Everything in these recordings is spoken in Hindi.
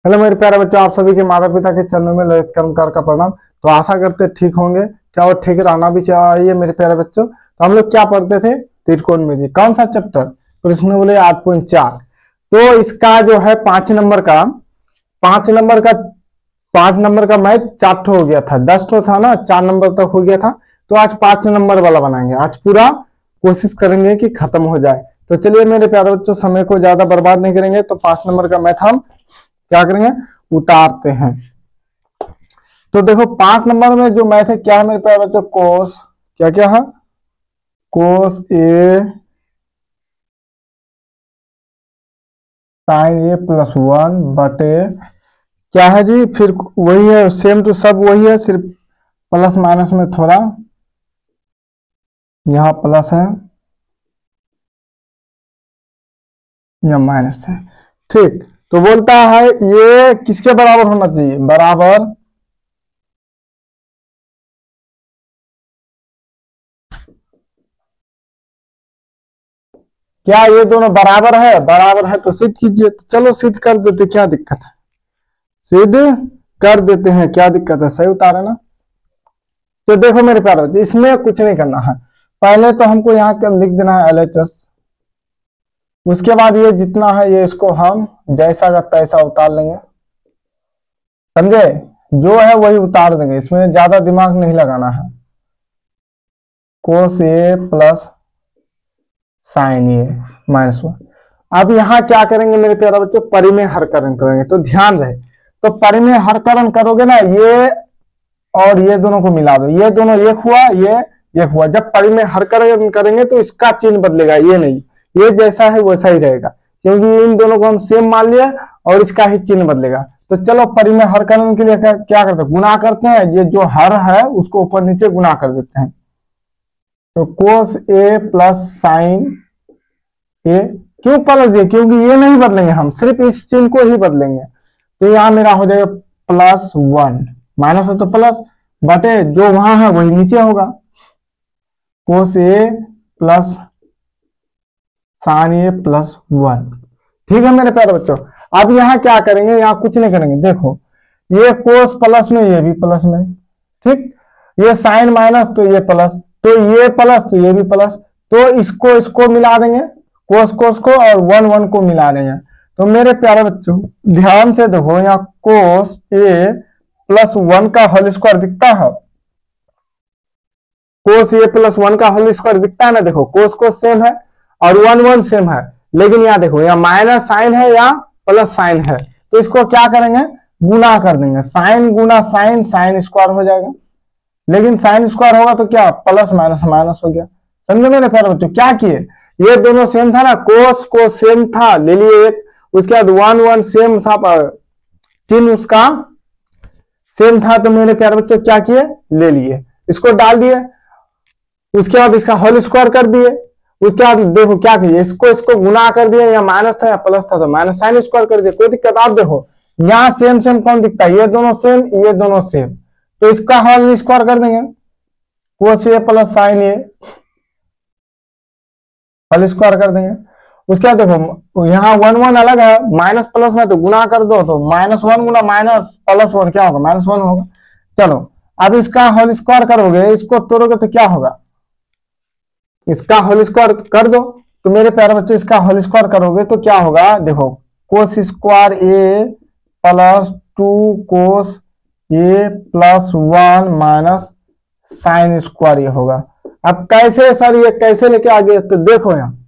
हेलो मेरे प्यारे बच्चों, आप सभी के माता पिता के चरणों में ललित कर्मकार का प्रणाम। तो आशा करते ठीक होंगे, क्या और ठीक रहना भी चाहिए मेरे प्यारे बच्चों। तो हम लोग क्या पढ़ते थे, त्रिकोणमिति, कौन सा चैप्टर? तो इसमें बोले 8.4। तो इसका जो है 5 नंबर का मैथ 4 हो गया था, 10 था ना, 4 नंबर तक हो गया था। तो आज 5 नंबर वाला बनाएंगे, आज पूरा कोशिश करेंगे कि खत्म हो जाए। तो चलिए मेरे प्यारे बच्चों, समय को ज्यादा बर्बाद नहीं करेंगे। तो 5 नंबर का मैथ हम क्या करेंगे, उतारते हैं। तो देखो 5 नंबर में जो मैथ है क्या है मेरे प्यारे बच्चों, कोस, क्या क्या है, कोस ए साइन ए +1 बटे क्या है जी, फिर वही है, सेम टू सब वही है, सिर्फ प्लस माइनस में थोड़ा यहाँ प्लस है या माइनस है। ठीक, तो बोलता है ये किसके बराबर होना चाहिए, बराबर क्या ये दोनों बराबर है? बराबर है तो सिद्ध कीजिए। तो चलो सिद्ध कर देते, क्या दिक्कत है, सिद्ध कर देते हैं, क्या दिक्कत है, सही उतारे ना। तो देखो मेरे प्यारे बच्चे, इसमें कुछ नहीं करना है। पहले तो हमको यहाँ कर लिख देना है LHS, उसके बाद ये जितना है ये इसको हम जैसा का तैसा उतार लेंगे, समझे, जो है वही उतार देंगे, इसमें ज्यादा दिमाग नहीं लगाना है। कोस ए प्लस साइन ए -1। अब यहाँ क्या करेंगे मेरे प्यारे बच्चों, परिमेय हरकरण करेंगे। तो ध्यान रहे, तो परिमेय हरकरण करोगे ना, ये और ये दोनों को मिला दो, ये दोनों एक हुआ, ये एक हुआ। जब परिमेय हरकरण करेंगे तो इसका चिन्ह बदलेगा, ये नहीं, ये जैसा है वैसा ही रहेगा, क्योंकि इन दोनों को हम सेम मान लिया और इसका ही चिन्ह बदलेगा। तो चलो परिमेय हरकरण के लिए क्या करते हैं, गुना करते हैं, ये जो हर है उसको ऊपर नीचे गुना कर देते हैं। तो कोस ए प्लस साइन ए, क्यों प्लस ए, क्योंकि ये नहीं बदलेंगे हम, सिर्फ इस चिन्ह को ही बदलेंगे। तो यहां मेरा हो जाएगा +1, माइनस है तो प्लस, बटे जो वहां है वही नीचे होगा, कोस ए प्लस साइन ए +1। ठीक है मेरे प्यारे बच्चों, अब यहाँ क्या करेंगे, यहाँ कुछ नहीं करेंगे। देखो ये कोस प्लस में, ये भी प्लस में, ठीक, ये साइन माइनस तो ये प्लस, तो ये प्लस तो ये भी प्लस, तो इसको मिला देंगे, कोस को और 1 को मिला देंगे। तो मेरे प्यारे बच्चों ध्यान से देखो, यहाँ कोस ए +1 का होल स्क्वायर दिखता है, कोस ए +1 का होल स्क्वायर दिखता है ना। देखो कोस सेम है और 1 सेम है, लेकिन यहाँ देखो यहाँ माइनस साइन है या प्लस साइन है, तो इसको क्या करेंगे, गुना कर देंगे, साइन गुना साइन, साइन स्क्वायर हो जाएगा। लेकिन साइन स्क्वायर होगा तो क्या, प्लस माइनस माइनस हो गया। समझे मेरे प्यारे बच्चों, क्या किए, ये दोनों सेम था ना, कोस को सेम था, ले लिए एक, उसके बाद 1 सेम था, चिन्ह उसका सेम था, तो मेरे प्यारे बच्चों क्या किए, ले लिए, इसको डाल दिए, उसके बाद इसका होल स्क्वायर कर दिए, उसके बाद देखो क्या किए, इसको गुना कर दिया, या माइनस था या प्लस था तो माइनस साइन स्क्वायर कर दिया, कोई दिक्कत। आप देखो यहाँ सेम सेम कौन दिखता है, ये दोनों सेम, ये दोनों सेम, तो इसका होल स्क्वायर कर देंगे, कोस ए प्लस साइन ए, होल स्क्वायर कर देंगे। उसके बाद देखो यहाँ 1 अलग है, माइनस प्लस में तो गुना कर दो, तो -1 गुना -+1 क्या होगा, -1 होगा। चलो अब इसका होल स्क्वायर करोगे, इसको तोड़ोगे तो क्या होगा, इसका होल स्क्वायर कर दो। तो मेरे प्यारे बच्चों इसका होल स्क्वायर करोगे तो क्या होगा, देखो कोस स्क्वायर ए +2 कोस ए +1 माइनस साइन स्क्वायर ये होगा। अब कैसे सर, ये कैसे लेके आगे, तो देखो यहाँ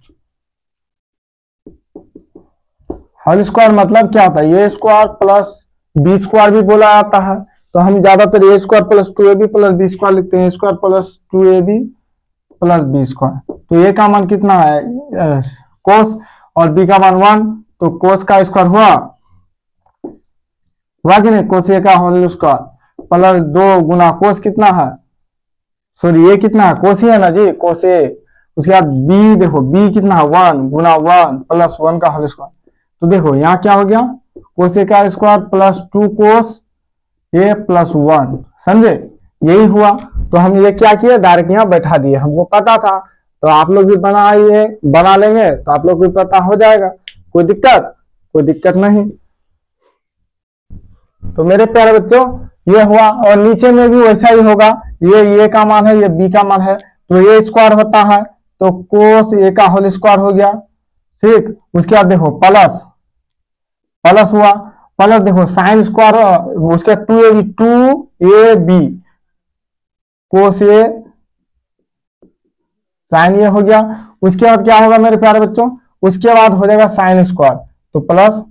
होल स्क्वायर मतलब क्या होता है, a square plus b square भी बोला जाता है, तो हम ज्यादातर a square plus 2ab plus b square लिखते हैं, a square plus 2ab plus b square. तो ए का मान कितना है, कोस, और बी का मान 1, तो कोस का स्क्वायर हुआ कि नहीं, कोस ए का होल स्क्वायर प्लस 2 गुना कोस कितना है, सॉरी ये कितना है, कोस ही है ना जी, कोस ए। उसके बाद बी, देखो बी कितना है, 1 गुना 1 प्लस 1 का होल स्क्वायर। तो देखो यहाँ क्या हो गया, कोस ए का स्क्वायर +2 कोस ए +1, समझे, यही हुआ। तो हम ये क्या किए, डायरेक्ट यहाँ बैठा दिए, हमको पता था, तो आप लोग भी बना लेंगे, तो आप लोग भी पता हो जाएगा, कोई दिक्कत नहीं। तो मेरे प्यारे बच्चों ये हुआ, और नीचे में भी वैसा ही होगा, ये का मान है, ये बी का मान है, तो ये स्क्वायर होता है, तो कोस ए का होल स्क्वायर हो गया। ठीक, उसके बाद देखो प्लस प्लस हुआ, प्लस देखो साइन स्क्वायर, उसके 2ab कोस ए साइन ये हो गया। उसके बाद क्या होगा मेरे प्यारे बच्चों, उसके बाद हो जाएगा साइन स्क्वायर, तो प्लस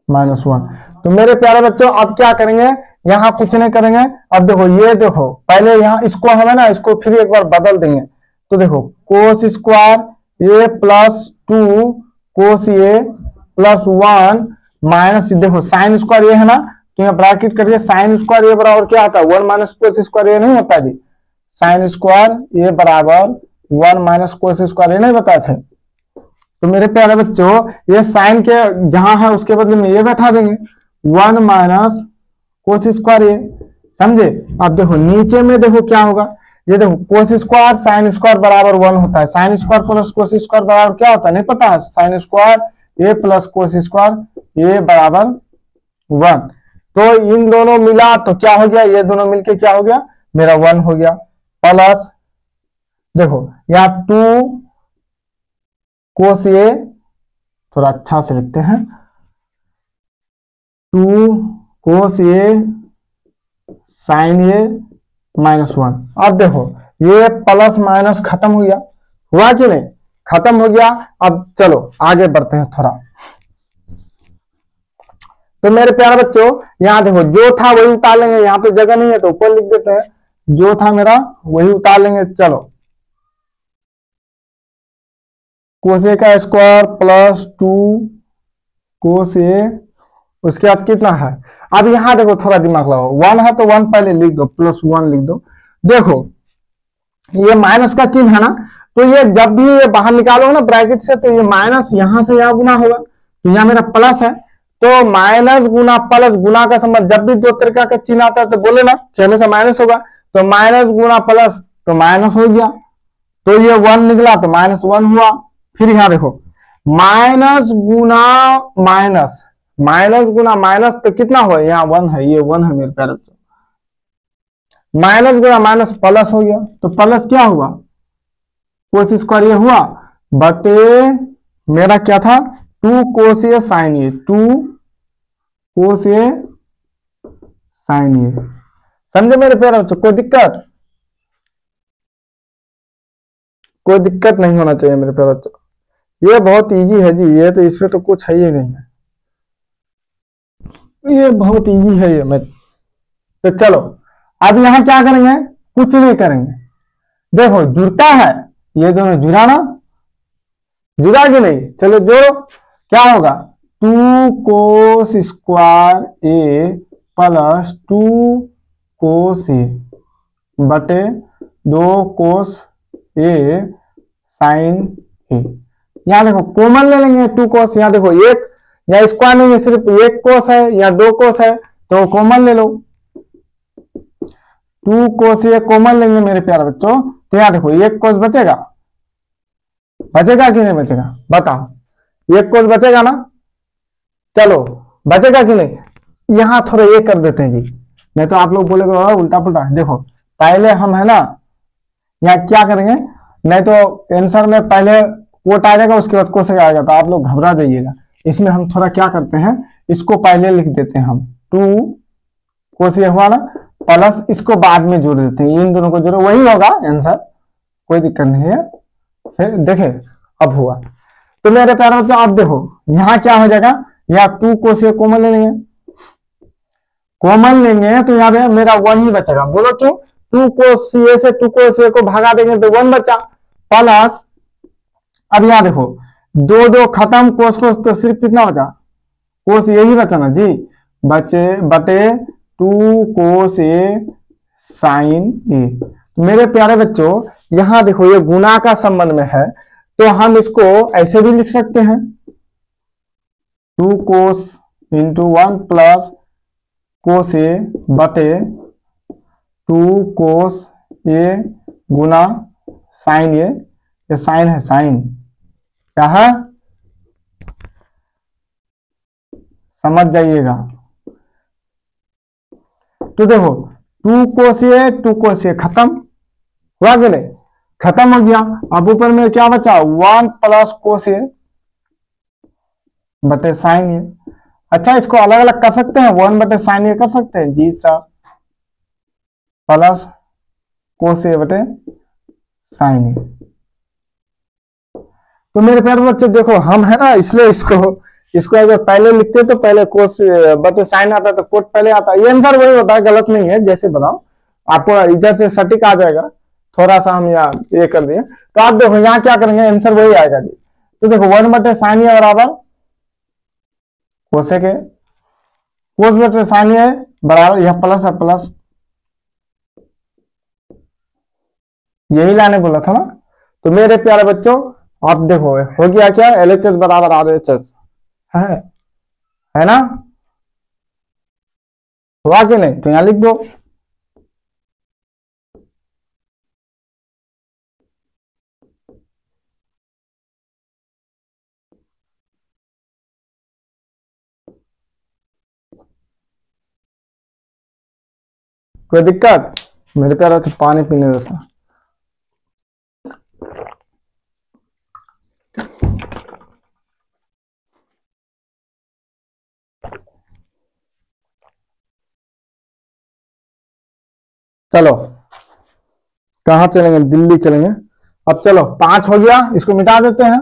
-1। तो मेरे प्यारे बच्चों अब क्या करेंगे, यहां कुछ नहीं करेंगे। अब देखो ये देखो पहले यहाँ इसको हमें ना इसको फिर एक बार बदल देंगे। तो देखो कोस स्क्वायर ए प्लस 2 कोस ए प्लस 1 माइनस, देखो साइन स्क्वायर ये है ना, तो यहाँ ब्रैकेट करके साइन स्क्वायर ए बराबर क्या होता है 1 माइनस कोस स्क्वायर ए नहीं होता जी। साइन स्क्वायर ए बराबर 1 माइनस कोस स्क्वायर ए नहीं बताए थे। तो मेरे प्यारे बच्चों ये साइन के जहां है उसके बदले में ये बैठा देंगे 1 माइनस कोस स्क्वायर ए, समझे। अब देखो नीचे में देखो क्या होगा, ये देखो कोस स्क्वायर साइन स्क्वायर बराबर 1 होता है, sine square plus cos square बराबर क्या होता है नहीं पता है, साइन स्क्वायर ए प्लस कोस स्क्वायर ए बराबर 1। तो इन दोनों मिला तो क्या हो गया, ये दोनों मिलके क्या हो गया मेरा 1 हो गया, प्लस देखो यहाँ 2 कोस ए, थोड़ा अच्छा से लिखते हैं, 2 कोस ए साइन ए -1। अब देखो ये प्लस माइनस खत्म हो गया, हुआ कि नहीं, खत्म हो गया। अब चलो आगे बढ़ते हैं थोड़ा। तो मेरे प्यारे बच्चों यहां देखो जो था वही उतार लेंगे, यहाँ पे जगह नहीं है तो ऊपर लिख देते हैं, जो था मेरा वही उतार लेंगे। चलो कोस ए का स्क्वायर प्लस 2 कोस ए, उसके बाद कितना है। अब यहां देखो थोड़ा दिमाग लगाओ, 1 है तो 1 पहले लिख दो, +1 लिख दो। देखो ये माइनस का चिन्ह है ना, तो ये जब भी ये बाहर निकालो ना ब्रैकेट से, तो ये माइनस यहां से यहां गुना होगा, तो यहाँ मेरा प्लस है, तो माइनस गुना प्लस, गुना का संबंध जब भी दो तरीका का चिन्ह आता है तो बोले ना कि हमेशा माइनस होगा, तो माइनस गुना प्लस तो माइनस हो गया, तो ये 1 निकला तो -1 हुआ। फिर यहां देखो माइनस गुना माइनस, माइनस गुना माइनस तो कितना हुआ, यहाँ 1 है, ये 1 है मेरे प्यारे बच्चों, माइनस गुना माइनस प्लस हो गया, तो प्लस क्या हुआ कोस स्क्वायर ये हुआ बटे मेरा क्या था 2 कोस ए साइन ए, 2 कोस ए साइन ए, समझे मेरे प्यारे बच्चों। कोई दिक्कत, कोई दिक्कत नहीं होना चाहिए मेरे प्यारे बच्चों, ये बहुत इजी है जी, ये तो इसमें तो कुछ है ही नहीं है, ये बहुत इजी है ये। मैं तो चलो अब यहां क्या करेंगे, कुछ नहीं करेंगे। देखो जुड़ता है, ये दोनों जुड़ा ना, जुड़ा कि नहीं, चलो जोड़ो, क्या होगा 2 कोस स्क्वायर ए प्लस 2 कोस ए बटे 2 कोस ए साइन ए। यहां देखो कॉमन ले लेंगे 2 कोस, यहां देखो एक या स्क्वायर नहीं है, सिर्फ एक कोस है या 2 कोस है, तो कॉमन ले लो, 2 कोस ए कॉमन लेंगे मेरे प्यारे बच्चों, तो यहां देखो एक कोस बचेगा, बचेगा कि नहीं बचेगा बताओ, एक कोस बचेगा ना, चलो बचेगा कि नहीं। यहां थोड़ा ये कर देते हैं जी, नहीं तो आप लोग बोलेगा उल्टा पुल्टा। देखो पहले हम है ना यहाँ क्या करेंगे, नहीं तो आंसर में पहले कोट आ जाएगा उसके बाद कोसेक आएगा, तो आप लोग घबरा जाइएगा। इसमें हम थोड़ा क्या करते हैं, इसको पहले लिख देते हैं हम 2 कोस ये हुआ ना, प्लस इसको बाद में जोड़ देते हैं, इन दोनों को जोड़ो वही होगा आंसर, कोई दिक्कत नहीं है। देखे अब हुआ, तो मेरे प्यारे बच्चों आप देखो यहाँ क्या हो जाएगा, यहाँ 2 कोस ये कॉमन ले लेंगे, कॉमन लेंगे तो यहाँ पे मेरा 1 ही बचेगा, बोलो क्यों, 2 कोस ए से 2 कोस ए को भगा देंगे तो 1 बचा, प्लस अब यहां देखो 2 खत्म, कोस कोस तो सिर्फ कितना बचा, कोस यही बचा ना जी, बचे बटे 2 कोस ए साइन ए। मेरे प्यारे बच्चों यहां देखो ये गुना का संबंध में है, तो हम इसको ऐसे भी लिख सकते हैं 2 कोस इंटू 1 प्लस कोस ए बटे 2 कोस ए गुना साइन ए, ये साइन है, साइन क्या है समझ जाइएगा। तो देखो 2 cos A 2 cos A खत्म हुआ कि नहीं, खत्म हो गया। अब ऊपर में क्या बचा 1 प्लस cos A बटे साइन ए। अच्छा इसको अलग अलग कर सकते हैं, 1 बटे साइन ए कर सकते हैं जी सर, प्लस cos A बटे साइन ए। तो मेरे प्यारे बच्चे देखो हम है ना, इसलिए इसको अगर पहले लिखते तो पहले कोस बटे साइन आता तो कोट पहले आता। ये आंसर वही होता है, गलत नहीं है, जैसे बनाओ आपको इधर से सटीक आ जाएगा। थोड़ा सा हम यहाँ ये कर दिए तो आप देखो यहाँ क्या करेंगे, आंसर वही आएगा जी। तो देखो 1 बटे साइन ए बराबर कोसे के, कोस बटे साइन ए बराबर यह प्लस है प्लस, यही लाने बोला था ना। तो मेरे प्यारे बच्चों आप देखो हो गया क्या, LHS बराबर RHS है ना, हुआ कि नहीं, तो यहां लिख दो। कोई दिक्कत मेरे प्यारे तो पानी पीने दो सर। चलो कहां चलेंगे, दिल्ली चलेंगे। अब चलो 5 हो गया, इसको मिटा देते हैं।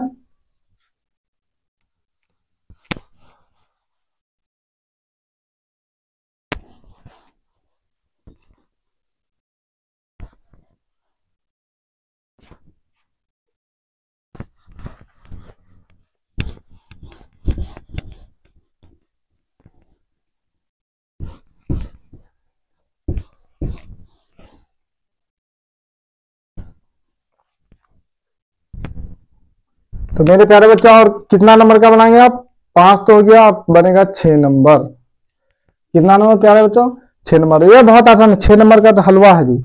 तो मेरे प्यारे बच्चा और कितना नंबर का बनाएंगे आप, 5 तो हो गया, अब बनेगा 6 नंबर। कितना नंबर प्यारे बच्चों, 6 नंबर। ये बहुत आसान है, 6 नंबर का तो हलवा है जी।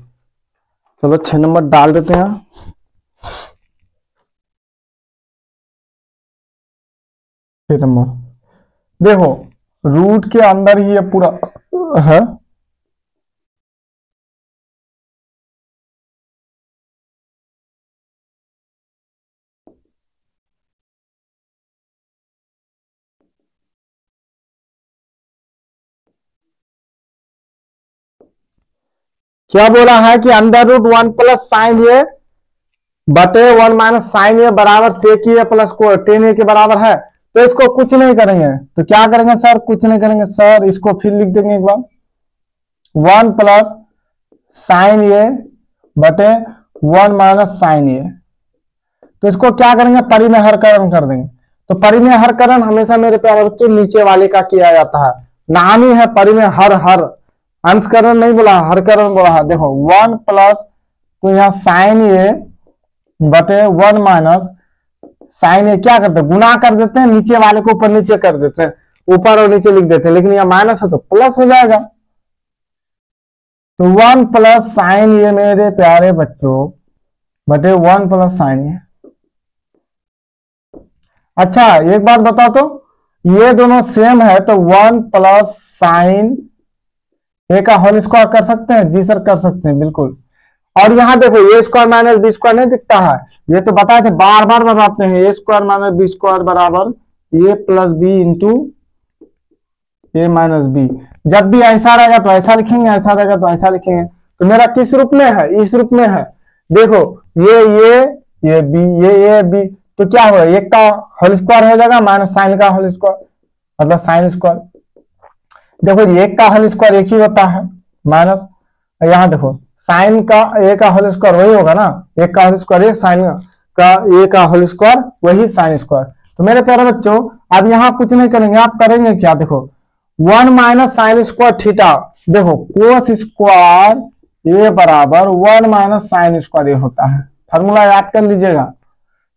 चलो 6 नंबर डाल देते हैं। 6 नंबर देखो रूट के अंदर ही ये पूरा है, क्या बोला है कि अंडर रूट 1 प्लस साइन ए बटे 1 माइनस साइन ए बराबर सेक ए प्लस को 10 ए के बराबर है। तो इसको कुछ नहीं करेंगे, तो क्या करेंगे सर, कुछ नहीं करेंगे सर, इसको फिर लिख देंगे एक बार 1 प्लस साइन ए बटे 1 माइनस साइन ए। तो इसको क्या करेंगे, परिमेय हरकरण कर देंगे। तो परिमेय हरकरण हमेशा मेरे प्यारे बच्चों नीचे वाले का किया जाता है, नाम ही है परिमेय हर अंशकरण नहीं बोला, हरकरण बोला है। देखो 1 प्लस तो यहाँ साइन ए बटे 1 माइनस साइन ए, क्या करते हैं गुना कर देते हैं, नीचे वाले को ऊपर नीचे कर देते हैं, ऊपर और नीचे लिख देते हैं, लेकिन यहाँ माइनस है तो प्लस हो जाएगा। तो 1 प्लस साइन ए मेरे प्यारे बच्चों बटे 1 प्लस साइन ए। अच्छा एक बात बताओ तो ये दोनों सेम है तो 1 प्लस साइन ए का होल स्क्वायर कर सकते हैं, जी सर कर सकते हैं बिल्कुल। और यहां देखो ए स्क्वायर माइनस बी स्क्वायर नहीं दिखता है, ये तो बताए थे, बार बार बताते हैं, a square minus B square बराबर ए प्लस बी इंटू ए माइनस बी। जब भी ऐसा रहेगा तो ऐसा लिखेंगे, ऐसा रहेगा तो ऐसा लिखेंगे। तो मेरा किस रूप में है, इस रूप में है। देखो ये बी, ये बी, तो क्या होगा, एक का होल स्क्वायर हो जाएगा माइनस साइन का होल स्क्वायर, मतलब साइन स्क्वायर। देखो एक का होल स्क्वायर एक ही होता है माइनस, यहाँ देखो साइन का ए का होल स्क्वायर वही होगा ना, एक का होल स्क्वायर एक, साइन का ए का होल स्क्वायर वही साइन स्क्वायर। तो मेरे प्यारे बच्चों अब यहाँ कुछ नहीं करेंगे, आप करेंगे क्या, देखो 1 माइनस साइन स्क्वायर थीटा, देखो कोस स्क्वायर ए बराबर 1 माइनस साइन स्क्वायर ए होता है। फॉर्मूला याद कर लीजिएगा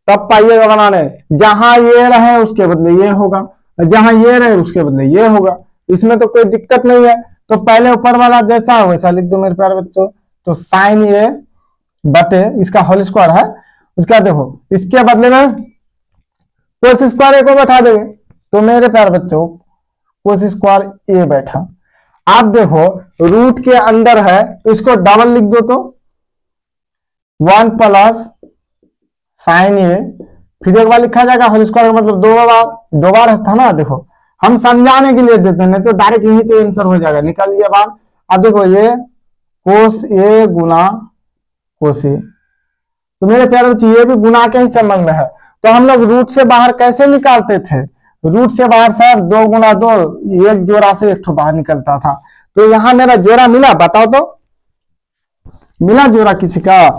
तब पाइएगा बनाने, जहां ये रहे उसके बदले ये होगा, जहां ये रहे उसके बदले ये होगा, इसमें तो कोई दिक्कत नहीं है। तो पहले ऊपर वाला जैसा है वैसा लिख दो मेरे प्यारे बच्चों। तो साइन ए बटे इसका होल स्क्वायर है, उसका देखो इसके बदले में कोस स्क्वायर ए को बैठा देंगे। तो मेरे प्यारे बच्चों कोस स्क्वायर ए बैठा। आप देखो रूट के अंदर है, इसको डबल लिख दो तो 1 प्लस साइन ए, फिर एक बार लिखा जाएगा होल स्क्वायर का मतलब दो बार था ना। देखो हम समझाने के लिए देते हैं, नहीं तो डायरेक्ट यही तो आंसर हो जाएगा, निकल लिया बात। अब देखो ये कोस ए गुना कोस ए, तो मेरे प्यारे बच्चे ये भी गुना के ही संबंध में है। तो हम लोग रूट से बाहर कैसे निकालते थे? रूट से बाहर सर 2 गुना 2, एक जोड़ा से एक ठो बाहर निकलता था। तो यहां मेरा जोड़ा मिला, बताओ तो मिला जोड़ा किसी का?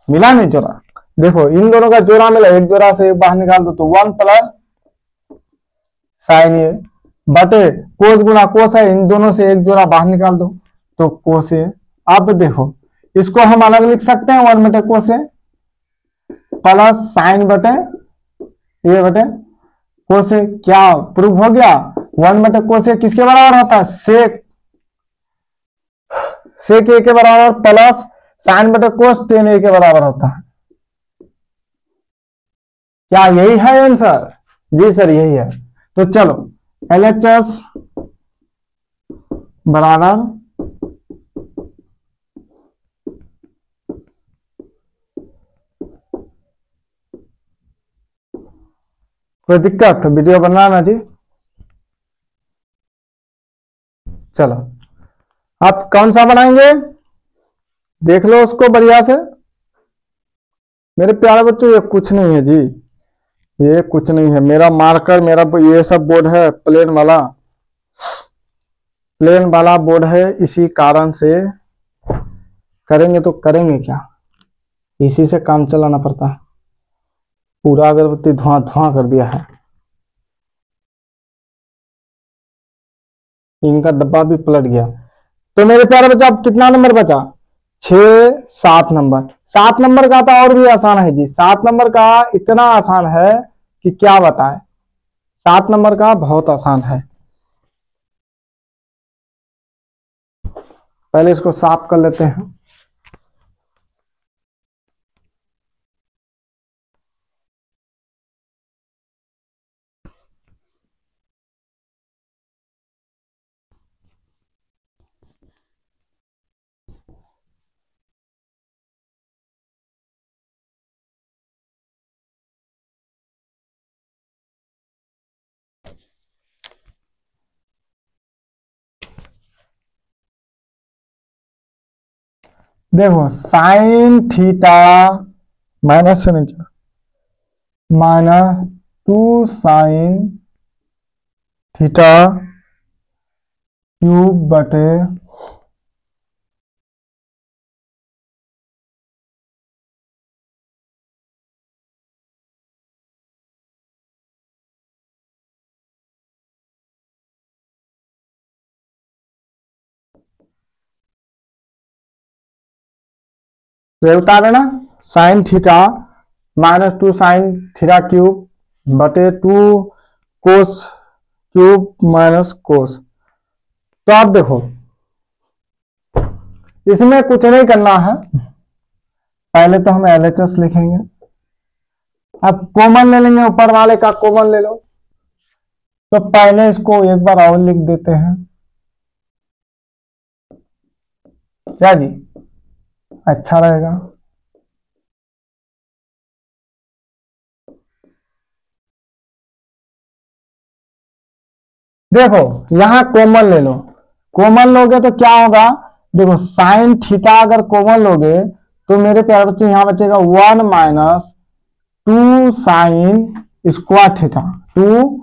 मिला नहीं जोड़ा। देखो इन दोनों का जोड़ा मिला, एक जोड़ा से एक बाहर निकाल दो तो 1 प्लस साइन ए बटे कोस गुना कोस है, इन दोनों से एक जोड़ा बाहर निकाल दो तो कोस ए। अब देखो इसको हम अलग लिख सकते हैं, 1 बटे कोस ए प्लस साइन बटे ए बटे कोस ए। क्या प्रूव हो गया? 1 बटे कोस ए किसके बराबर होता है? सेक ए के बराबर प्लस साइन बटे कोस टेन ए के बराबर होता है। क्या यही है आंसर? जी सर यही है। तो चलो LHS बराबर कोई दिक्कत? वीडियो बनाना जी। चलो आप कौन सा बनाएंगे देख लो उसको बढ़िया से। मेरे प्यारे बच्चों ये कुछ नहीं है जी, ये कुछ नहीं है। मेरा मार्कर, मेरा ये सब बोर्ड है प्लेन वाला बोर्ड है, इसी कारण से करेंगे तो करेंगे क्या, इसी से काम चलाना पड़ता है। पूरा अगरबत्ती धुआं धुआं कर दिया है। इनका डब्बा भी पलट गया। तो मेरे प्यारे बच्चों अब कितना नंबर बचा? 6 7 नंबर। 7 नंबर का तो और भी आसान है जी। 7 नंबर का इतना आसान है कि क्या बताएं। 7 नंबर का बहुत आसान है। पहले इसको साफ कर लेते हैं। देखो साइन थीटा माइनस है क्या, -2 साइन थीटा क्यूब बटे उतार देना sine theta -2 sine theta cube बटे 2 कोस क्यूब माइनस कोस। तो आप देखो इसमें कुछ नहीं करना है, पहले तो हम LHS लिखेंगे। अब कॉमन ले लेंगे, ऊपर वाले का कॉमन ले लो। तो पहले इसको एक बार और लिख देते हैं, क्या जी अच्छा रहेगा। देखो यहां कॉमन ले लो, कॉमन लोगे तो क्या होगा? देखो साइन थीटा अगर कॉमन लोगे तो मेरे प्यारे बच्चे यहां बचेगा 1 minus 2 sine square theta, 2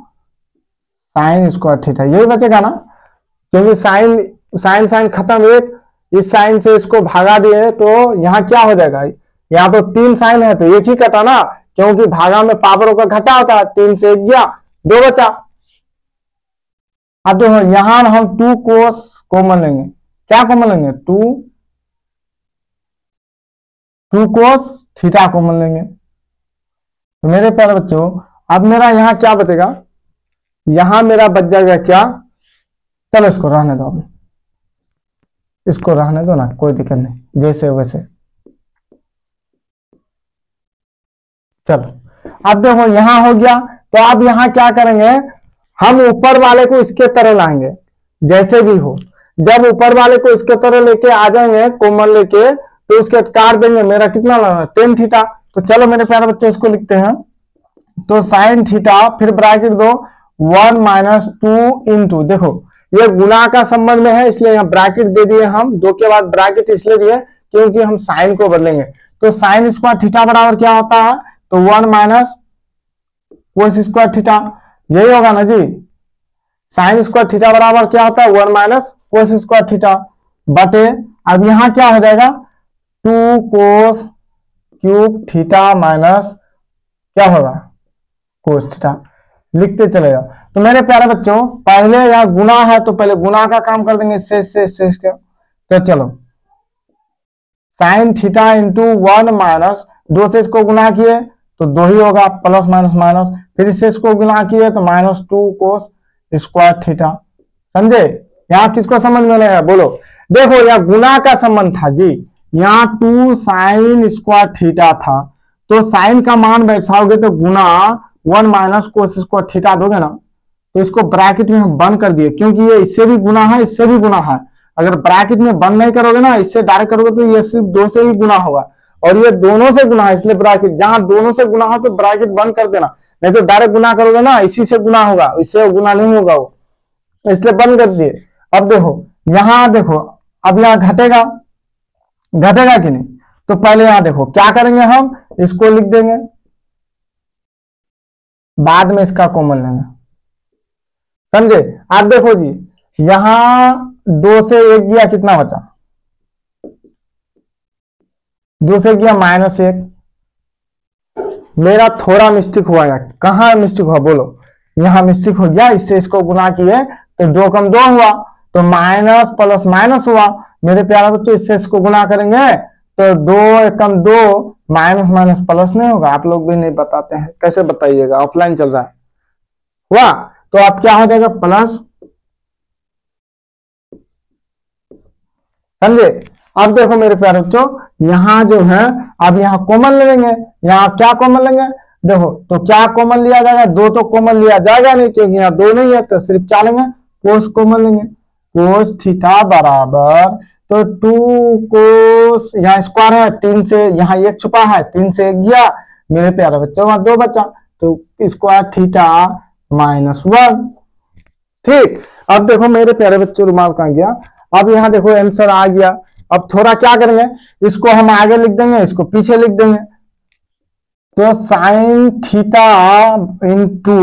sine square theta, यही बचेगा ना। क्योंकि साइन साइन साइन खत्म, एक इस साइन से इसको भागा दिए तो यहाँ क्या हो जाएगा? यहाँ तो 3 साइन है तो एक ही कटा ना, क्योंकि भागा में पावरों का घटा होता है। 3 से 1 गया, 2 बचा। अब देखो यहां हम 2 कोस कॉमन लेंगे। क्या कॉमन लेंगे? 2 कोस थीटा कॉमन लेंगे। तो मेरे प्यारे बच्चों अब मेरा यहां क्या बचेगा? यहां मेरा बच जाएगा क्या? चलो इसको रहने दो, अभी इसको रहने दो ना, कोई दिक्कत नहीं, जैसे वैसे। चलो अब देखो यहां हो गया। तो अब यहां क्या करेंगे? हम ऊपर वाले को इसके तरह लाएंगे, जैसे भी हो। जब ऊपर वाले को इसके तरह लेके आ जाएंगे कोमल लेके, तो इसके काट देंगे। मेरा कितना लगा, टेन थीटा। तो चलो मेरे प्यारे बच्चों इसको लिखते हैं। तो साइन थीटा, फिर ब्रैकेट दो 1 माइनस 2 इंटू, देखो ये गुणा का संबंध में है इसलिए यहाँ ब्रैकेट दे दिए हम। 2 के बाद ब्रैकेट इसलिए दिए क्योंकि हम साइन को बदलेंगे। तो साइन स्क्वायर थीटा बराबर क्या होता है, तो 1 माइनस कोस स्क्वायर थीटा, यही होगा ना जी। साइन स्क्वायर थीटा बराबर क्या होता है, 1 माइनस कोस स्क्वायर थीटा बटे, अब यहां क्या हो जाएगा, 2 कोस क्यूब थीटा माइनस क्या होगा, कोस थीटा। लिखते चलेगा। तो मेरे प्यारे बच्चों पहले यहां गुना है तो पहले गुना का काम कर देंगे, इससे इसका। तो चलो साइन थीटा इंटू 1 माइनस 2 से इसको गुना किए तो 2 ही होगा, प्लस माइनस माइनस, फिर इससे इसको गुना किए तो -2 कोस स्क्वायर थीटा। समझे, यहां किसको समझ में नहीं, बोलो। देखो यह गुना का संबंध था जी, यहाँ 2 साइन स्क्वायर थीटा था, तो साइन का मान बैठाओगे तो गुना 1 माइनस कोस स्क्वायर थीटा दोगे ना। तो इसको ब्रैकेट में हम बंद कर दिए क्योंकि ये इससे भी गुना है इससे भी गुना है। अगर ब्रैकेट में बंद नहीं करोगे ना, इससे डायरेक्ट करोगे तो ये सिर्फ 2 से ही गुना होगा, और ये दोनों से गुना है इसलिए ब्रैकेट, जहां दोनों से गुना हो तो ब्रैकेट बंद कर देना, नहीं तो डायरेक्ट गुना करोगे ना इसी से गुना होगा, इससे गुना नहीं होगा वो, इसलिए बंद कर दिए। अब देखो यहां देखो, अब यहां घटेगा, घटेगा कि नहीं, तो पहले यहां देखो क्या करेंगे, हम इसको लिख देंगे, बाद में इसका कॉमन लेंगे। समझे, आप देखो जी यहां 2 से 1 गया, कितना बचा, 2 से गया -1। मेरा थोड़ा मिस्टेक हुआ यार, कहां मिस्टेक हुआ बोलो, यहां मिस्टेक हो गया, इससे इसको गुना किए तो 2 कम 2 हुआ, तो माइनस प्लस माइनस हुआ। मेरे प्यारे बच्चों इससे इसको गुना करेंगे तो 2 कम 2, माइनस माइनस प्लस नहीं होगा। आप लोग भी नहीं बताते हैं, कैसे बताइएगा, ऑफलाइन चल रहा है। हुआ, तो अब क्या हो जाएगा, प्लस। समझे, अब देखो मेरे प्यारे बच्चों यहां जो है, अब यहां कॉमन लेंगे, यहां क्या कॉमन लेंगे, देखो तो क्या कॉमन लिया जाएगा, 2 तो कॉमन लिया जाएगा नहीं क्योंकि यहाँ 2 नहीं है, तो सिर्फ क्या लेंगे, कोस कॉमन लेंगे। कोस थीटा बराबर, तो 2 कोस, यहाँ स्क्वायर है 3 से, यहाँ 1 छुपा है 3 से 1 गया, मेरे प्यारे बच्चों वहां 2 बचा, तो स्क्वायर थीटा -1। ठीक, अब देखो मेरे प्यारे बच्चों रुमाल कहां गया, अब यहां देखो आंसर आ गया। अब थोड़ा क्या करेंगे, इसको हम आगे लिख देंगे, इसको पीछे लिख देंगे। तो साइन थीटा इंटू,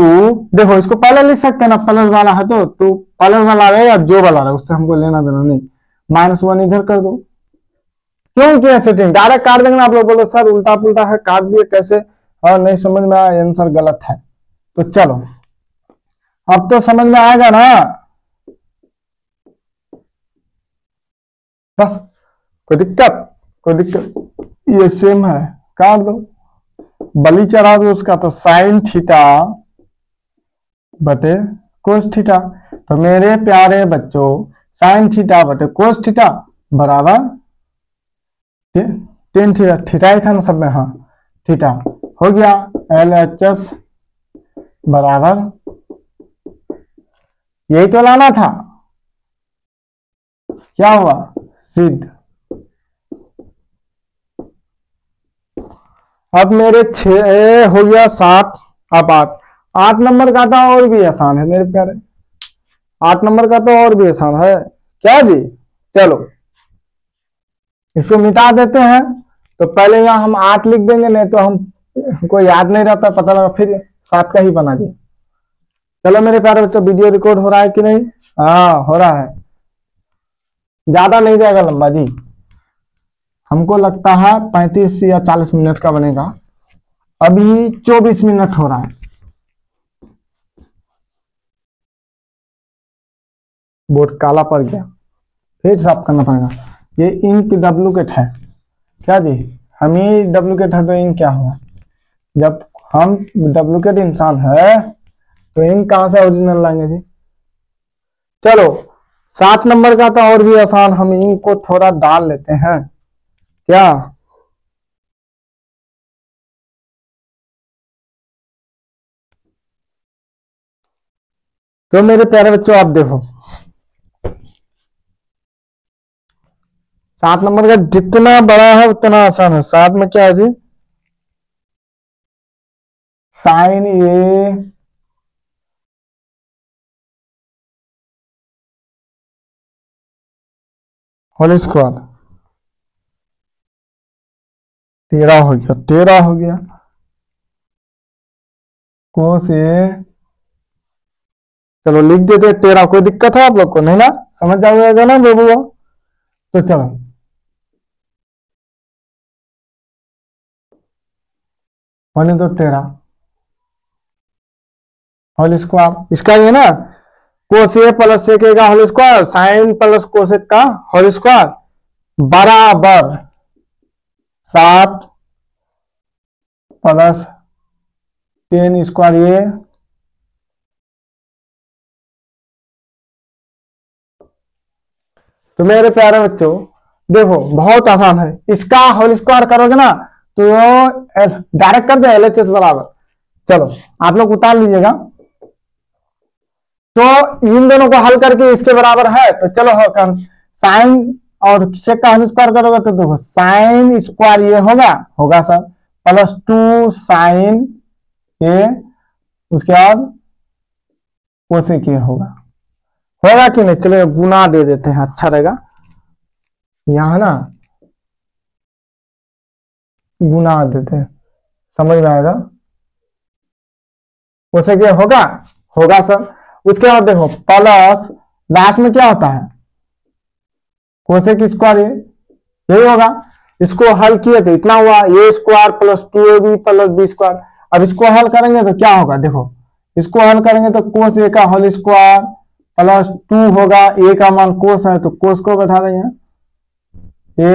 देखो इसको पहले लिख सकते हैं ना, प्लस वाला है तो प्लस वाला रहे या जो वाला रहे उससे हमको लेना देना नहीं, -1 इधर कर दो। क्यों किया सेटिंग, डायरेक्ट काट देंगे ना। आप लोग बोलो सर उल्टा पुल्टा है, काट दिए कैसे, और नहीं समझ में आया, आंसर गलत है। तो चलो अब तो समझ में आएगा ना, बस कोई दिक्कत, ये सेम है, काट दो, बलि चढ़ा दो उसका। तो साइन थीटा बटे कोस थीटा, तो मेरे प्यारे बच्चों साइन थीटा बटे कोस थीटा बराबर टेन थीटा, थीटा ही था ना सब में, हाँ थीटा हो गया। LHS बराबर, यही तो लाना था, क्या हुआ, सिद्ध। अब मेरे 6 हो गया 7, अब 8 नंबर का था और भी आसान है मेरे प्यारे, 8 नंबर का तो और भी आसान है क्या जी। चलो इसको मिटा देते हैं, तो पहले यहां हम 8 लिख देंगे, नहीं तो हमको याद नहीं रहता, पता लगा फिर 7 का ही बना दिए। चलो मेरे प्यारे बच्चों वीडियो रिकॉर्ड हो रहा है कि नहीं, हाँ हो रहा है, ज्यादा नहीं जाएगा लंबा जी, हमको लगता है 35 या 40 मिनट का बनेगा, अभी 24 मिनट हो रहा है। बोर्ड काला पड़ गया, फिर साफ करना पड़ेगा। ये इंक डुप्लीकेट है क्या जी, हम ही डुप्लीकेट है तो इंक क्या हुआ, जब हम डुप्लीकेट इंसान है तो इंक कहां से ओरिजिनल लाएंगे जी। चलो 7 नंबर का था और भी आसान, हम इंक को थोड़ा डाल लेते हैं क्या, तो मेरे प्यारे बच्चों आप देखो 7 नंबर का जितना बड़ा है उतना आसान है। 7 में क्या है जी, साइन ए होल स्क्वायर 13 हो गया, 13 हो गया। कोस ए, चलो लिख देते 13। कोई दिक्कत है आप लोग को? नहीं ना, समझ जाओगे ना बेबू? तो चलो होने दो 13 होल स्क्वायर। इसका ये ना कोस ए प्लस सेक ए का whole square sine plus cosec का होल स्क्वायर बराबर 7 प्लस 10 स्क्वायर ये तो मेरे प्यारे बच्चों देखो बहुत आसान है। इसका होल स्क्वायर करोगे ना तो डायरेक्ट कर दे LHS बराबर। चलो आप लोग उतार लीजिएगा। तो इन दोनों को हल करके इसके बराबर है तो चलो कर साइन और सेक का होल स्क्वायर करोगे तो देखो साइन स्क्वायर ये होगा सर प्लस 2 साइन ए, उसके बाद कोसेक ये होगा कि नहीं? चलो गुना दे देते हैं, अच्छा रहेगा। यहां ना गुना देते हैं, समझ में आएगा। कोसेक ये होगा सर। उसके बाद देखो प्लस लास्ट में क्या होता है कोसेक स्क्वायर यही होगा। इसको हल किए तो इतना हुआ a square plus 2ab plus b square. अब इसको हल करेंगे तो क्या होगा देखो, इसको हल करेंगे तो कोस ए का होल स्क्वायर प्लस 2 होगा, ए का मान कोस है तो कोस को बैठा देंगे ए।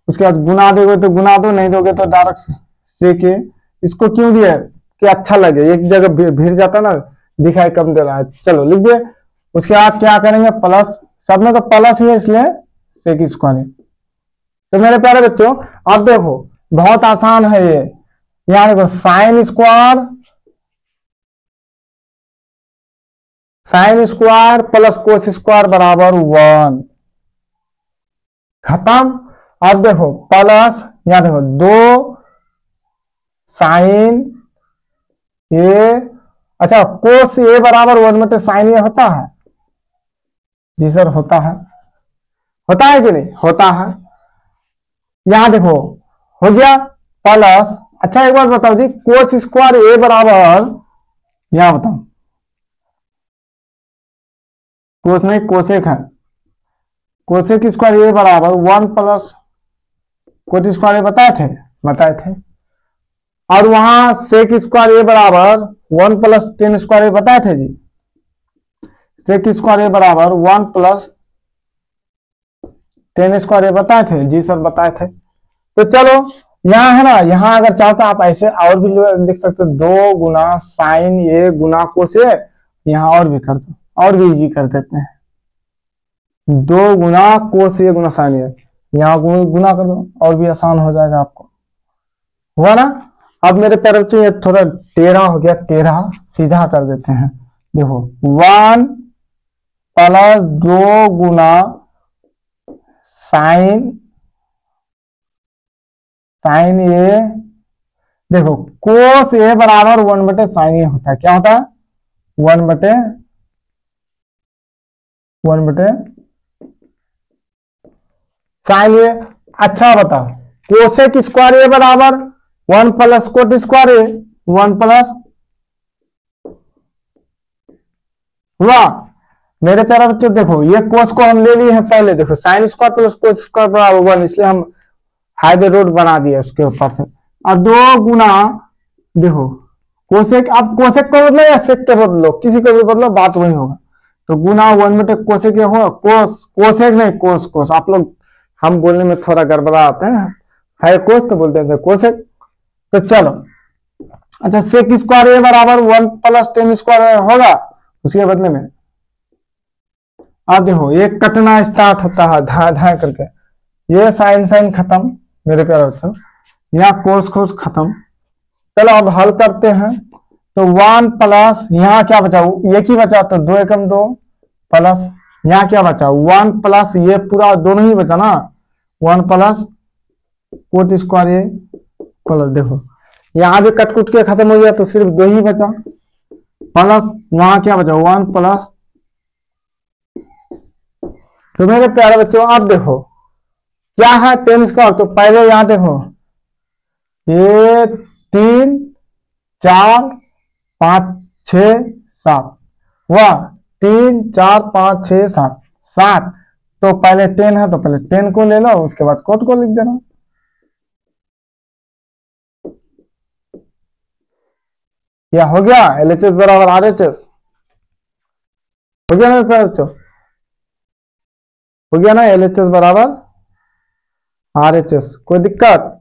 उसके बाद गुना दोगे तो गुना दो, नहीं दोगे तो डायरेक्ट सेक ए। इसको क्यों दिया कि अच्छा लगे, एक जगह भीड़ जाता ना दिखाई कम दे रहा है। चलो लिख दिए। उसके बाद क्या करेंगे प्लस, सब में तो प्लस ही है इसलिए सेक स्क्वायर। तो मेरे प्यारे बच्चों अब देखो बहुत आसान है ये। यहां देखो sine square plus cos square बराबर 1 खत्म। अब देखो प्लस यहां देखो 2 साइन ए, अच्छा कोस ए बराबर 1 साइन ए होता है जी सर? होता है कि नहीं? होता है। यहां देखो हो गया प्लस। अच्छा एक बार बताओ जी कोस स्क्वायर ए बराबर, यहां बताओ कोस नहीं कोसेक है, कोसेक स्क्वायर ए बराबर 1 प्लस कोस स्क्वायर ए बताए थे। और वहां सेक स्क्वायर ए बराबर 1 प्लस 10 स्क्वायर ए बताए थे जी। सेक स्क्वायर ए बराबर 1 प्लस 10 स्क्वायर ए बताए थे जी सर? बताए थे। तो चलो यहां है ना, यहां अगर चाहते आप ऐसे और भी लिख सकते 2 गुना साइन ए गुना कोस ए। यहां और भी कर दो, और भी इजी कर देते हैं 2 गुना कोस ए गुना साइन ए। यहां गुना कर दो और भी आसान हो जाएगा आपको, हुआ ना? अब मेरे प्यारे बच्चों ये थोड़ा 13 हो गया, 13 सीधा कर देते हैं। देखो 1 प्लस 2 गुना साइन ए, देखो कोस ए बराबर 1 साइन ए होता है। क्या होता है? 1 साइन ए। अच्छा बताओ कोसेक स्क्वायर ए बराबर 1 प्लस कोट स्क्वायर ए, 1 प्लस हुआ। मेरे प्यारे बच्चों देखो ये कोस को हम ले लिए हैं पहले, देखो sine square plus cos square बराबर 1, इसलिए हम हाईवे रोड बना दिया उसके ऊपर से। अब 2 गुना देखो कोसेक, अब कोसेक को बदलो या सेक को बदलो, किसी को भी बदलो बात वही होगा। तो गुना 1 कोसेक हो, कोसेक नहीं कोस। आप लोग हम बोलने में थोड़ा गड़बड़ा आते हैं, है कोस तो बोलते हैं कोसेक। तो चलो अच्छा सेक स्क्वायर ए बराबर 1 प्लस 10 स्क्वायर होगा उसके बदले में। अब देखो ये कटना स्टार्ट होता है धा धा करके, ये साइन खत्म मेरे प्यारे बच्चों, यहाँ कोस खत्म। चलो अब हल करते हैं। तो 1 प्लस यहाँ क्या बचा, एक ही बचा, तो 2 एकम 2 प्लस यहाँ क्या बचा 1 प्लस ये पूरा दोनों ही बचा ना, 1 प्लस कोट स्क्वायर ये प्लस, देखो यहाँ भी कट कुट के खत्म हो गया तो सिर्फ 2 ही बचा, प्लस वहां क्या बचा 1 प्लस। तो मेरे प्यारे बच्चों अब देखो क्या है 10 स्क्वायर, तो पहले यहां देखो ये 3 4 5 6 7, वह 3 4 5 6 7 7, तो पहले 10 है तो पहले 10 को ले लो, उसके बाद कोट को लिख देना। क्या हो गया, LHS बराबर RHS हो गया ना मेरे प्यारे बच्चों, हो गया ना LHS बराबर RHS, कोई दिक्कत?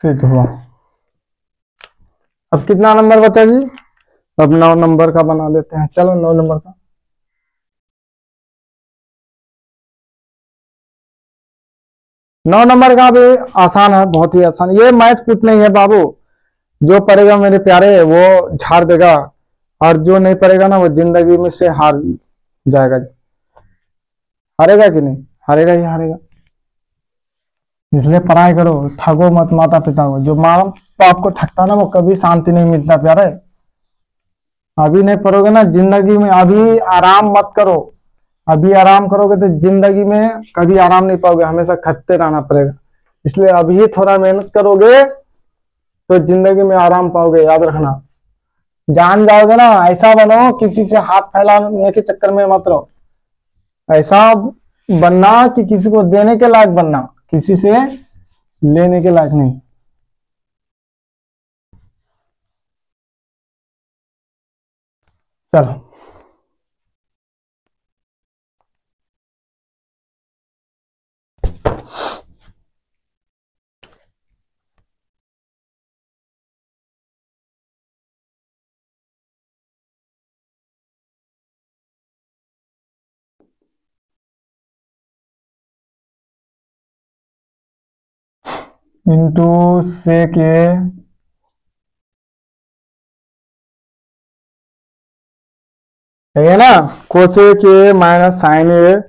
ठीक हुआ। अब कितना नंबर बचा जी, अब 9 नंबर का बना देते हैं, चलो 9 नंबर का। 9 नंबर का भी आसान है, बहुत ही आसान, ये मैथ कुछ नहीं है बाबू, जो पढ़ेगा मेरे प्यारे वो झाड़ देगा, और जो नहीं पढ़ेगा ना वो जिंदगी में से हार जाएगा। हारेगा कि नहीं, हारेगा ही हारेगा, इसलिए पढ़ाई करो, ठगो मत माता पिता को, जो माँ बाप को ठगता ना वो कभी शांति नहीं मिलता प्यारे। अभी नहीं पढ़ोगे ना जिंदगी में, अभी आराम मत करो, अभी आराम करोगे तो जिंदगी में कभी आराम नहीं पाओगे, हमेशा खटते रहना पड़ेगा, इसलिए अभी थोड़ा मेहनत करोगे तो जिंदगी में आराम पाओगे, याद रखना। जान जाओगे ना, ऐसा बनो किसी से हाथ फैलाने के चक्कर में मत रहो, ऐसा बनना कि किसी को देने के लायक बनना, किसी से लेने के लायक नहीं। चलो इंटू सेक ए है ना, cosec A minus sine A,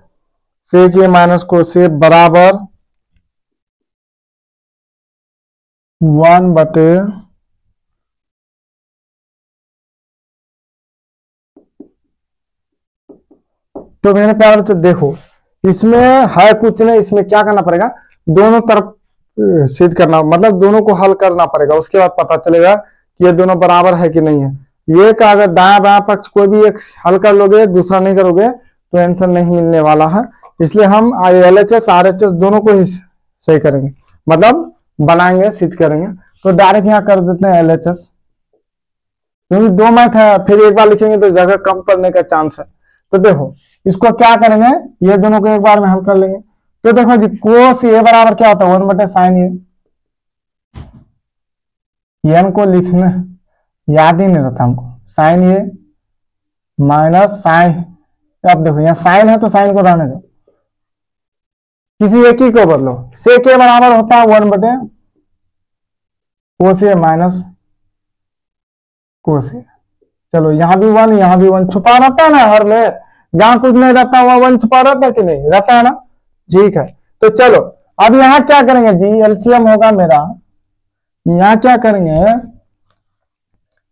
sec A minus cosec बराबर 1 बटे तो मेरे प्यारे बच्चे देखो इसमें है कुछ नहीं, इसमें क्या करना पड़ेगा, दोनों तरफ सिद्ध करना, मतलब दोनों को हल करना पड़ेगा, उसके बाद पता चलेगा कि ये दोनों बराबर है कि नहीं है। ये का अगर दाया बाया पक्ष कोई भी एक हल कर लोगे दूसरा नहीं करोगे तो आंसर नहीं मिलने वाला है, इसलिए हम LHS RHS दोनों को ही सही करेंगे, मतलब बनाएंगे सिद्ध करेंगे। तो डायरेक्ट यहाँ कर देते हैं LHS, क्योंकि 2 मैथ है, फिर एक बार लिखेंगे तो जगह कम पड़ने का चांस है। तो देखो इसको क्या करेंगे, ये दोनों को एक बार में हल कर लेंगे। तो देखो जी कोस ए बराबर क्या होता है 1 बटे साइन ए, एन को लिखना याद ही नहीं रहता हमको, साइन ए माइनस साइन, अब देखो यहाँ साइन है तो साइन को रहने दो, किसी एक ही को बदलो, सेक ए बराबर होता है 1 बटे कोस ए माइनस कोस ए। चलो यहाँ भी 1 यहाँ भी 1 छुपा रहता है ना, हर में जहां कुछ नहीं रहता वहां 1 छुपा रहता है कि नहीं रहता है ना, ठीक है। तो चलो अब यहाँ क्या करेंगे जी, एलसीएम होगा मेरा, यहाँ क्या करेंगे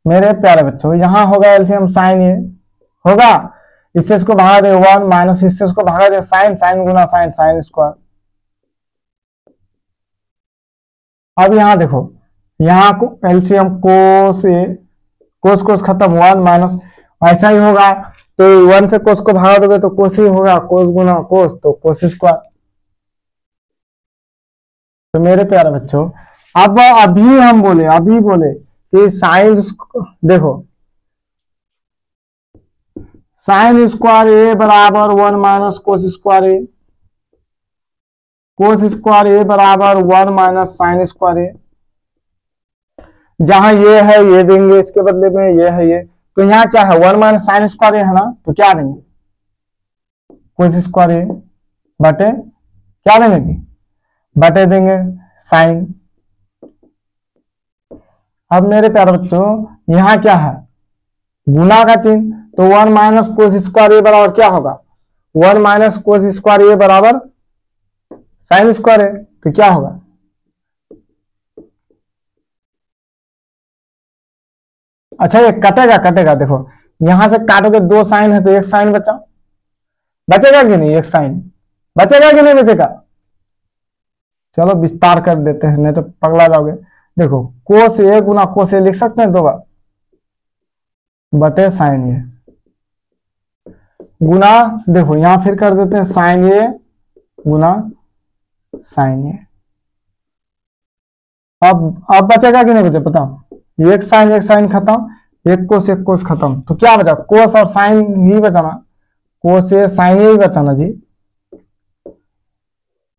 मेरे प्यारे बच्चों, यहाँ होगा एलसीएम साइन ए होगा, इससे इसको भागा दे 1 माइनस इससे इसको भागा दे साइन, साइन गुना साइन, साइन स्क्वायर। अब यहाँ देखो यहाँ को एलसीएम कोस ए, कोस कोस खत्म 1 माइनस, ऐसा ही होगा तो 1 से कोस को भागा दोगे तो कोस ही होगा, कोस गुना कोस तो कोस स्क्वायर। तो मेरे प्यारे बच्चों अब अभी बोले कि साइन, देखो साइन स्क्वायर ए बराबर 1 माइनस कोस स्क्वायर ए, कोस स्क्वायर ए बराबर 1 माइनस साइन स्क्वायर ए। जहां ये है ये देंगे, इसके बदले में ये है ये, तो यहाँ क्या है 1 माइनस साइन स्क्वायर ए है ना, तो क्या देंगे कोस स्क्वायर ए बटे क्या देंगे जी, बटे देंगे साइन। अब मेरे प्यारे बच्चों यहाँ क्या है गुना का चिन्ह, तो 1 माइनस कोस स्क्वायर ए बराबर क्या होगा 1 माइनस कोस स्क्वायर ए बराबर साइन स्क्वायर ए, तो क्या होगा अच्छा ये कटेगा कटेगा, देखो यहां से काटोगे 2 साइन है तो 1 साइन बचा, बचेगा कि नहीं 1 साइन बचेगा कि नहीं बचेगा। चलो विस्तार कर देते हैं नहीं तो पगला जाओगे। देखो कोस ए गुना कोस ए लिख सकते हैं 2 बार बटे साइन ए गुना, देखो यहां फिर कर देते हैं साइन ए गुना साइन ए। अब बचेगा कि नहीं बचे बताओ, एक साइन खत्म, एक कोस खत्म, तो क्या बचा कोस और साइन ही बचाना, कोस ए साइन ए ही बचाना जी।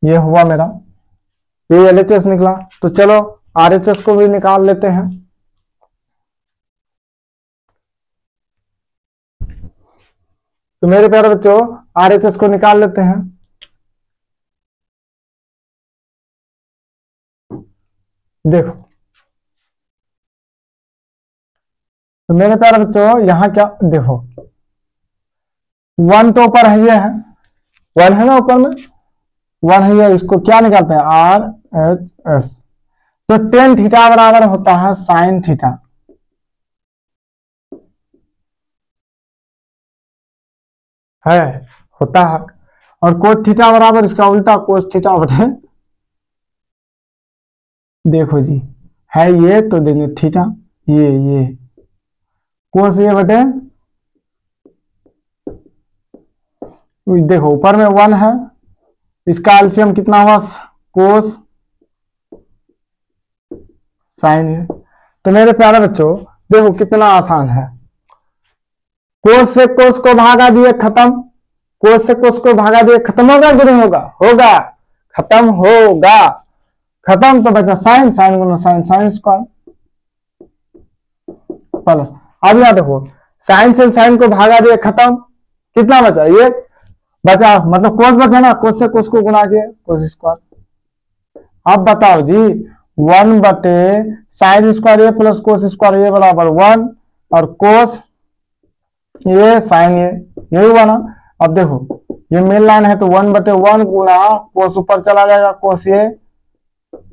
ये हुआ मेरा, ये एलएचएस निकला, तो चलो आरएचएस को भी निकाल लेते हैं। तो मेरे प्यारे बच्चों आरएचएस को निकाल लेते हैं। देखो तो मेरे प्यारे बच्चों यहां क्या देखो 1 तो ऊपर है, ये है 1 है ना ऊपर में 1 है, ये इसको क्या निकालते हैं आर एच एस, तो टेन थीटा बराबर होता है साइन थीटा, है होता है, और कोस थीटा बराबर इसका उल्टा कोस थीटा बटे, देखो जी है ये तो देंगे थीटा, ये कोस ये बटे, देखो ऊपर में 1 है, इसका एलसीएम कितना हुआ कोस साइन है। तो मेरे प्यारे बच्चों देखो कितना आसान है, कोस से कोस को भागा दिए खत्म, कोस से कोस को भागा दिए खत्म होगा कि नहीं होगा, होगा खत्म होगा, खत्म तो बचा साइन, साइन गुना साइन, साइन स्क्वायर प्लस। अब यहां देखो साइन से साइन को भागा दिए खत्म, कितना बचा ये बचा, मतलब कोस बचा ना, कोस से कोस को गुना किए कोस स्क्वायर। अब बताओ जी 1 बटे साइन स्क्वायर ए प्लस कोस स्क्वायर ए बराबर 1 और कोस ये साइन ये, यही हुआ ना। अब देखो ये मेन लाइन है तो 1 बटे 1 गुना कोस ऊपर चला जाएगा कोस ये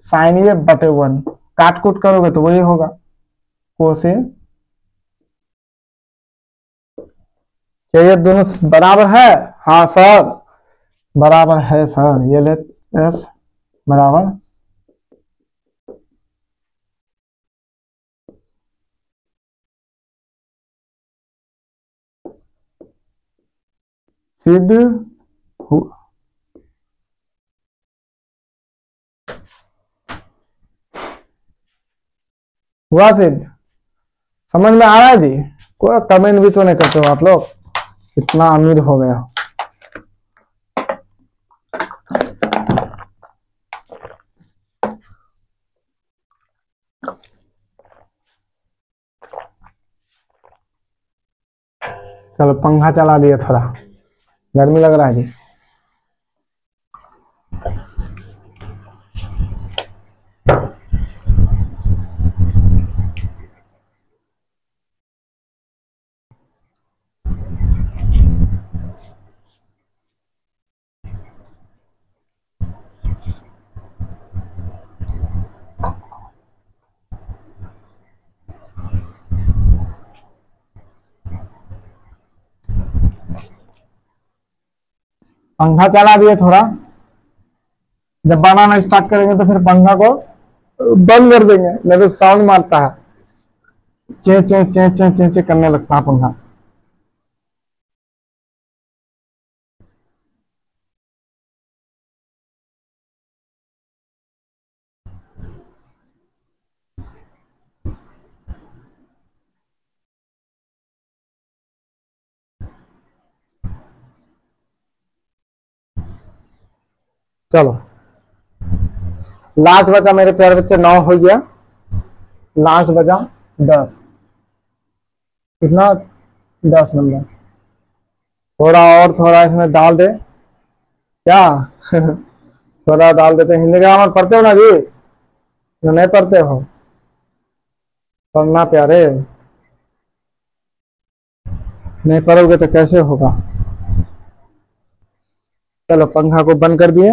साइन ये बटे 1, काट कूट करोगे तो वही होगा कोस ये, क्या ये दोनों बराबर है, हाँ सर बराबर है सर, ये ले एस बराबर सिद्ध हुआ सिद्ध, समझ में आ रहा है जी, कोई कमेंट भी तो नहीं करते हो आप लोग, इतना अमीर हो गया। चलो पंखा चला दिया, थोड़ा गर्मी लग रहा है जी। पंखा चला दिए थोड़ा, जब बनाना स्टार्ट करेंगे तो फिर पंखा को बंद कर देंगे, नहीं तो साउंड मारता है, चे चे चे चे चे चे करने लगता है पंखा। चलो लास्ट बचा मेरे प्यारे बच्चे 9 हो गया, लास्ट बचा 10, कितना 10 नंबर। थोड़ा और थोड़ा इसमें डाल दे क्या थोड़ा डाल देते। हिंदी ग्रामर पढ़ते हो ना जी, नहीं पढ़ते हो? पढ़ना प्यारे, नहीं पढ़ोगे तो कैसे होगा। चलो पंखा को बंद कर दिए।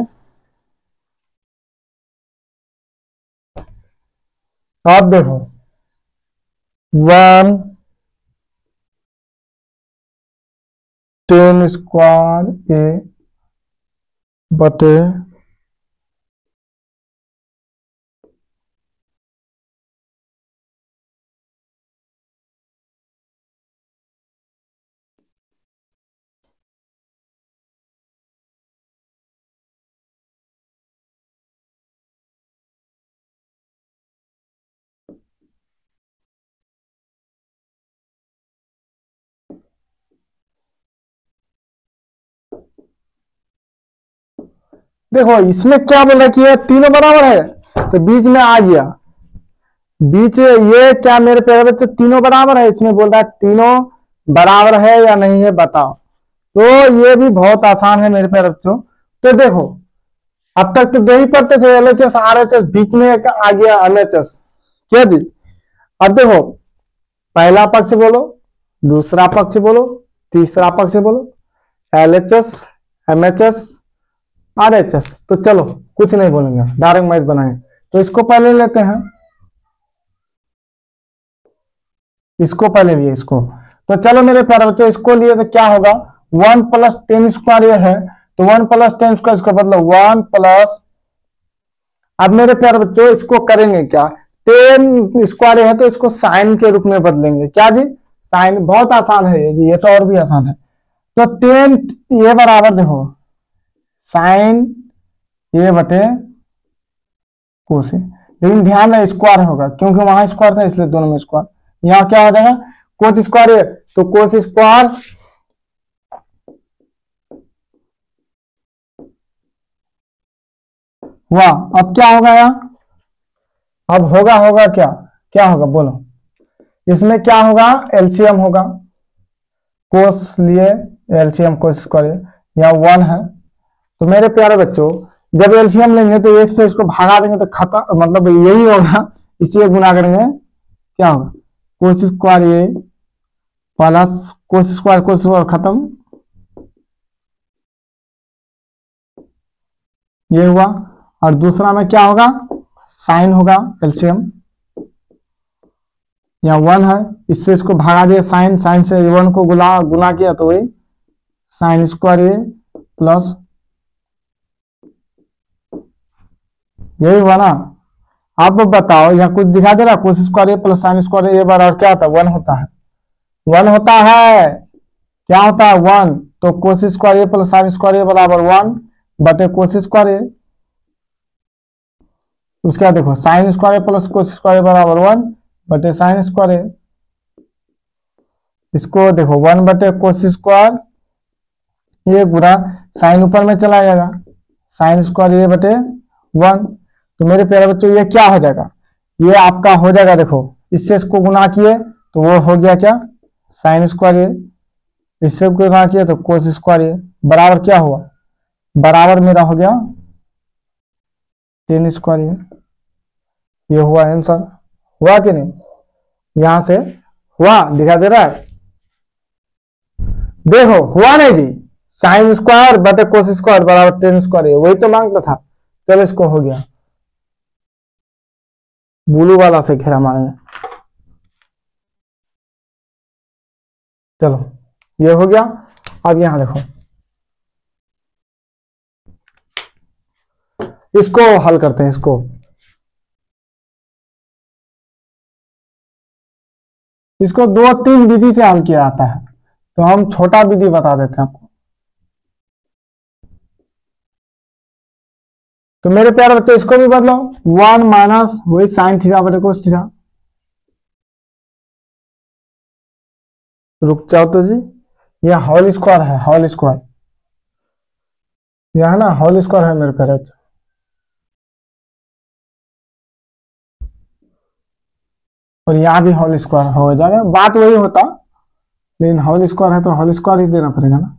अब देखो 1 10 स्क्वायर ए बटे देखो इसमें क्या बोल रहा है कि ये तीनों बराबर है, तो बीच में आ गया। बीच ये क्या मेरे प्यारे बच्चे तीनों बराबर है, इसमें बोल रहा है तीनों बराबर है या नहीं है बताओ। तो ये भी बहुत आसान है मेरे प्यारे बच्चों। तो देखो अब तक तो दो ही पढ़ते थे, एलएचएस आरएचएस, बीच में एक आ गया एलएचएस, क्या जी। अब देखो पहला पक्ष बोलो, दूसरा पक्ष बोलो, तीसरा पक्ष बोलो, एलएचएस एमएचएस आरएचएस। तो चलो कुछ नहीं बोलेंगे, डायरेक्ट मैथ बनाए। तो इसको पहले लेते हैं, इसको पहले लिए इसको। तो चलो मेरे प्यारे बच्चों इसको लिए तो क्या होगा 1 + 10 स्क्वायर ये है, तो 1 + 10 स्क्वायर इसको बदलो 1 प्लस। अब मेरे प्यारे बच्चों इसको करेंगे क्या, 10 स्क्वायर है तो इसको साइन के रूप में बदलेंगे, क्या जी साइन। बहुत आसान है ये जी, ये तो और भी आसान है। तो 10 ये बराबर देखो साइन ये बटे कोस, लेकिन ध्यान है स्क्वायर होगा क्योंकि वहां स्क्वायर था इसलिए दोनों में स्क्वायर। यहाँ क्या हो जाएगा कोट स्क्वायर है तो कोस स्क्वायर हुआ। अब क्या होगा यहाँ, अब होगा क्या, क्या होगा बोलो। इसमें क्या होगा एलसीएम होगा, कोस लिए एलसीएम कोस स्क्वायर, यहाँ 1 है। तो मेरे प्यारे बच्चों जब एलसीएम लेंगे तो 1 से इसको भागा देंगे तो खत्म, मतलब यही होगा, इसी गुना करेंगे क्या होगा कोस स्क्वायर ये प्लस कोस स्क्वायर खत्म, ये हुआ। और दूसरा में क्या होगा साइन होगा एलसीएम, यहाँ 1 है, इससे इसको भागा दिया साइन, साइन से 1 को गुना किया तो वही साइन स्क्वायर ये प्लस, यही हुआ ना। आप बताओ यहाँ कुछ दिखा दे रहा कोस स्क्वायर ए प्लस साइन स्क्वायर ए बराबर क्या होता है 1 होता है, 1 होता है, क्या होता है 1। तो कोस स्क्वायर ए प्लस साइन स्क्वायर ए बराबर 1 बटे कोस स्क्वायर ए। उसके बाद देखो साइन स्क्वायर ए प्लस कोस स्क्वायर ए बराबर 1 बटे साइन स्क्वायर ए। इसको देखो 1 बटे कोस स्क्वायर ये गुना साइन ऊपर में चला जाएगा साइन स्क्वायर ए बटे 1। तो मेरे प्यारे बच्चों ये क्या हो जाएगा, ये आपका हो जाएगा देखो इससे इसको गुना किए तो वो हो गया क्या साइन स्क्वायर ए, इससे गुना किया तो कोस स्क्वायर ए बराबर क्या हुआ, बराबर मेरा हो गया 10 स्क्वायर ए। ये हुआ आंसर, हुआ कि नहीं, यहां से हुआ दिखा दे रहा है, देखो हुआ नहीं जी, साइन स्क्वायर बटे कोस स्क्वायर बराबर 10 स्क्वायर ए, वही तो मांगता था। चलो इसको हो गया, ब्लू वाला से घेरा मारेंगे। चलो ये हो गया। अब यहां देखो इसको हल करते हैं, इसको 2-3 विधि से हल किया जाता है, तो हम छोटा विधि बता देते हैं आपको। तो मेरे प्यारे बच्चे इसको भी बदलो 1 माइनस वही साइन थीटा बटे कोस थीटा। रुक जाओ तो जी, यह होल स्क्वायर है, होल स्क्वायर यह है ना, होल स्क्वायर है मेरे प्यारे बच्चे। और यहाँ भी होल स्क्वायर हो जाएगा, बात वही होता, लेकिन होल स्क्वायर है तो होल स्क्वायर ही देना पड़ेगा ना।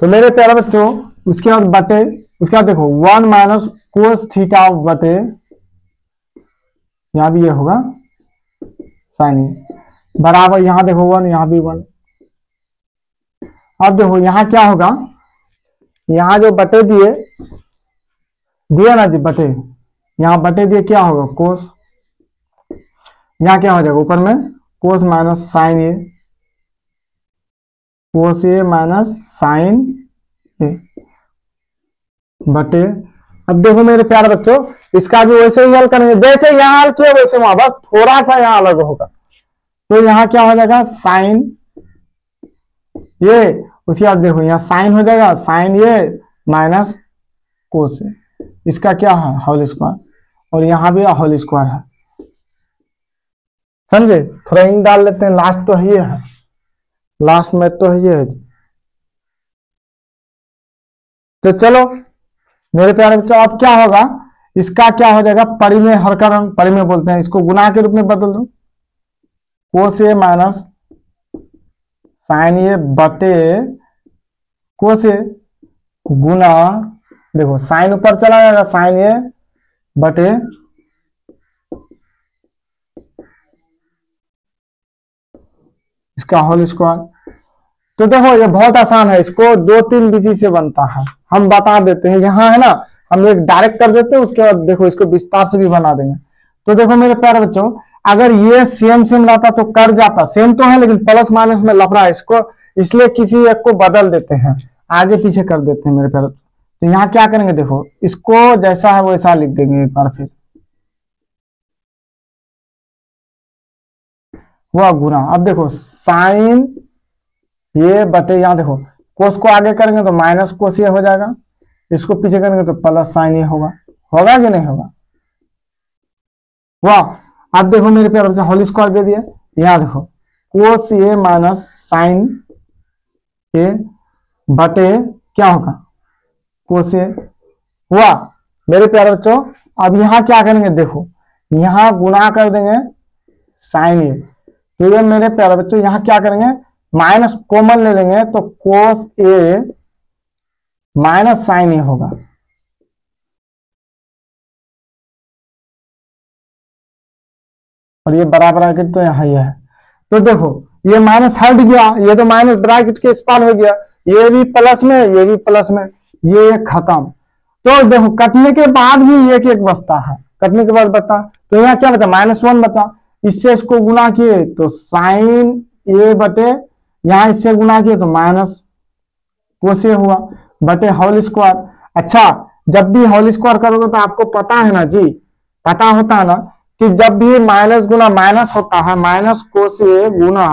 तो मेरे प्यारे बच्चों उसके बाद बटे, उसके बाद देखो 1 माइनस कोस थीटा बटे, यहां भी ये होगा साइन बराबर, यहां देखो 1, यहां भी 1। अब देखो यहां क्या होगा, यहां जो बटे दिए ना जी बटे, यहां बटे दिए क्या होगा कोस, यहां क्या हो जाएगा ऊपर में कोस माइनस साइन ए, कोस ए माइनस साइन ए बटे। अब देखो मेरे प्यारे बच्चों इसका भी वैसे ही हल करेंगे जैसे यहां हल किया वैसे वहां, बस थोड़ा सा यहां अलग होगा। तो यहां क्या हो जाएगा साइन ये, उसके बाद देखो यहां साइन हो जाएगा साइन ये माइनस कोस ए, इसका क्या है होल स्क्वायर, और यहां भी होल स्क्वायर है, समझे। थोड़ा इन डाल लेते हैं, लास्ट तो ये है, लास्ट में तो ये है जी। तो चलो मेरे प्यारे बच्चों अब क्या होगा, इसका क्या हो जाएगा परिमेय हरकरण, परिमेय बोलते हैं इसको, गुना के रूप में बदल दो, कोस ए माइनस साइन ए बटे कोस ए गुना, देखो साइन ऊपर चला जाएगा साइन ए बटे इसका होल स्क्वायर। तो देखो ये बहुत आसान है, इसको 2-3 विधि से बनता है, हम बता देते हैं, यहाँ है ना हम एक डायरेक्ट कर देते हैं, उसके बाद देखो इसको विस्तार से भी बना देंगे। तो देखो मेरे प्यारे बच्चों अगर ये सेम रहता तो कर जाता, सेम तो है लेकिन प्लस माइनस में लफड़ा है इसको, इसलिए किसी एक को बदल देते हैं, आगे पीछे कर देते हैं मेरे प्यारे। तो यहाँ क्या करेंगे देखो इसको जैसा है वैसा लिख देंगे एक बार फिर, वह गुना। अब देखो साइन ये बटे, यहां देखो कोस को आगे करेंगे तो माइनस कोस ये हो जाएगा, इसको पीछे करेंगे तो प्लस साइन ये होगा, होगा कि नहीं होगा, वाह। अब देखो मेरे प्यारे बच्चे होल स्क्वायर दे दिया, यहां देखो कोस ए माइनस साइन ए बटे क्या होगा कोस ए, वाह मेरे प्यारे बच्चों। अब यहां क्या करेंगे देखो यहां गुना कर देंगे साइन ए, तो ये मेरे प्यारे बच्चों यहां क्या करेंगे माइनस कॉमन ले लेंगे तो कोस ए माइनस साइन ए होगा, और ये बराबर ब्रैकेट तो यहाँ है। तो देखो ये माइनस हट गया, ये तो माइनस ब्रैकेट के इस पार हो गया, ये भी प्लस में ये भी प्लस में, ये खत्म। तो देखो कटने के बाद भी एक एक बचता है, कटने के बाद बचता, तो यहाँ क्या बचा -1 बचा, इससे इसको गुना किए तो साइन ए बटे, यहां इससे गुना किए तो माइनस कोस ए हुआ बटे होल स्क्वायर। अच्छा जब भी होल स्क्वायर करोगे तो आपको पता है ना जी, पता होता है ना कि जब भी माइनस गुना माइनस होता है, माइनस कोस ए गुना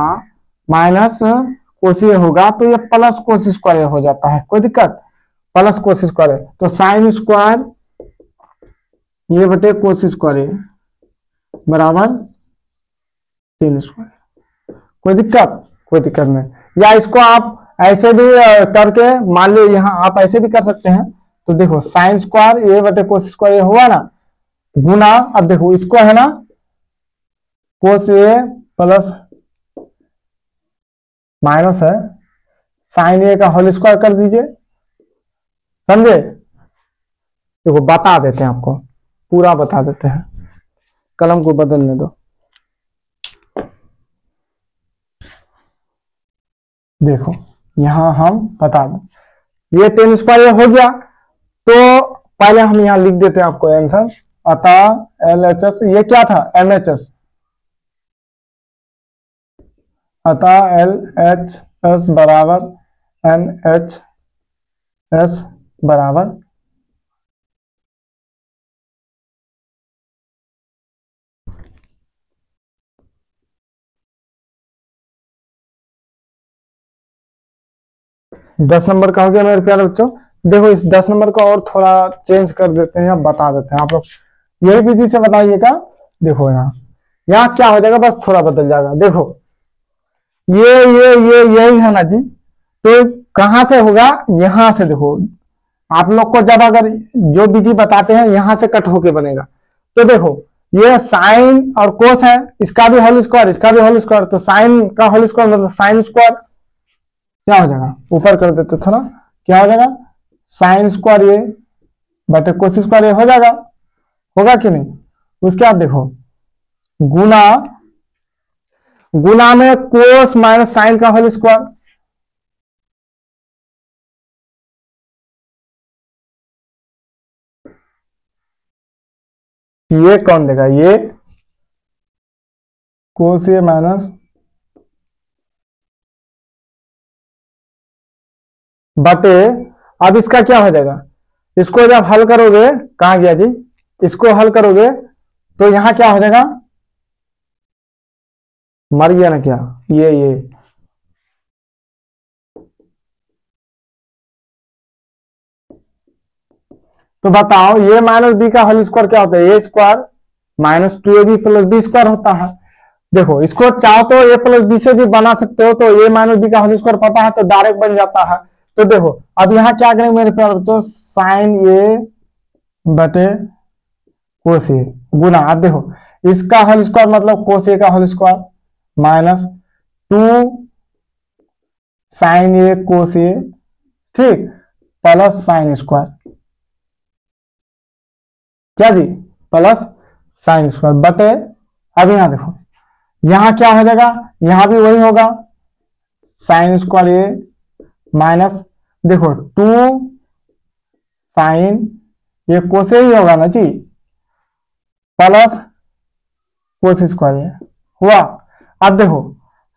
माइनस कोस ए होगा तो ये प्लस कोस स्क्वायर हो जाता है, कोई दिक्कत, प्लस कोस स्क्वायर, तो साइन स्क्वायर ये बटे कोस स्क्वायर बराबर 3 स्क्वायर, कोई दिक्कत, कोई दिक्कत नहीं। या इसको आप ऐसे भी करके मान लो, यहाँ आप ऐसे भी कर सकते हैं। तो देखो साइन स्क्वायर ए बटे कोस स्क्वायर हुआ ना गुना, अब देखो इसको है ना कोस ए प्लस माइनस है साइन ए का होल स्क्वायर कर दीजिए, समझे। देखो बता देते हैं आपको, पूरा बता देते हैं, कलम को बदलने दो। देखो यहां हम बता दें, ये 10 स्क्वायर हो गया, तो पहले हम यहां लिख देते हैं आपको आंसर, अतः LHS ये क्या था MHS, अतः LHS बराबर MHS बराबर 10 नंबर का हो गया मेरे प्यारे बच्चों। देखो इस 10 नंबर का और थोड़ा चेंज कर देते हैं, बता देते हैं, आप लोग यही विधि से बताइएगा। देखो यहाँ क्या हो जाएगा, बस थोड़ा बदल जाएगा। देखो ये यही है ना जी, तो कहां से होगा, यहां से देखो आप लोग को जब अगर जो विधि बताते हैं यहां से कट होके बनेगा, तो देखो ये साइन और कोस है, इसका भी होल स्क्वायर, इसका भी होल स्क्वायर, तो साइन का होल स्क्वायर मतलब साइन स्क्वायर क्या हो जाएगा, ऊपर कर देते थोड़ा, क्या हो जाएगा साइन स्क्वायर ये बटे कोस स्क्वायर ये हो जाएगा, होगा कि नहीं। उसके बाद देखो गुना, गुना में कोस माइनस साइन का होल स्क्वायर, ये कौन देगा, ये कोस ए माइनस बटे, अब इसका क्या हो जाएगा, इसको जब हल करोगे, कहां गया जी, इसको हल करोगे तो यहां क्या हो जाएगा, मर गया ना क्या, ये तो बताओ ये माइनस बी का होल स्क्वायर क्या होता है, a square minus 2ab plus b square होता है। देखो इसको चाहो तो ए प्लस बी से भी बना सकते हो, तो ए माइनस बी का होल स्क्वायर पता है तो डायरेक्ट बन जाता है। तो देखो अब यहाँ क्या करेंगे मेरे प्यारे बच्चों, साइन ए बटे कोस ए गुना, अब देखो इसका होल स्क्वायर मतलब कोस ए का होल स्क्वायर माइनस 2 साइन ए कोस ए, ठीक, प्लस साइन स्क्वायर, क्या जी, प्लस साइन स्क्वायर बटे, अब यहां देखो यहां क्या हो जाएगा, यहां भी वही होगा साइन स्क्वायर ए माइनस, देखो 2 साइन ये कोस ही होगा ना जी, प्लस कोस स्क्वायर ये हुआ। अब देखो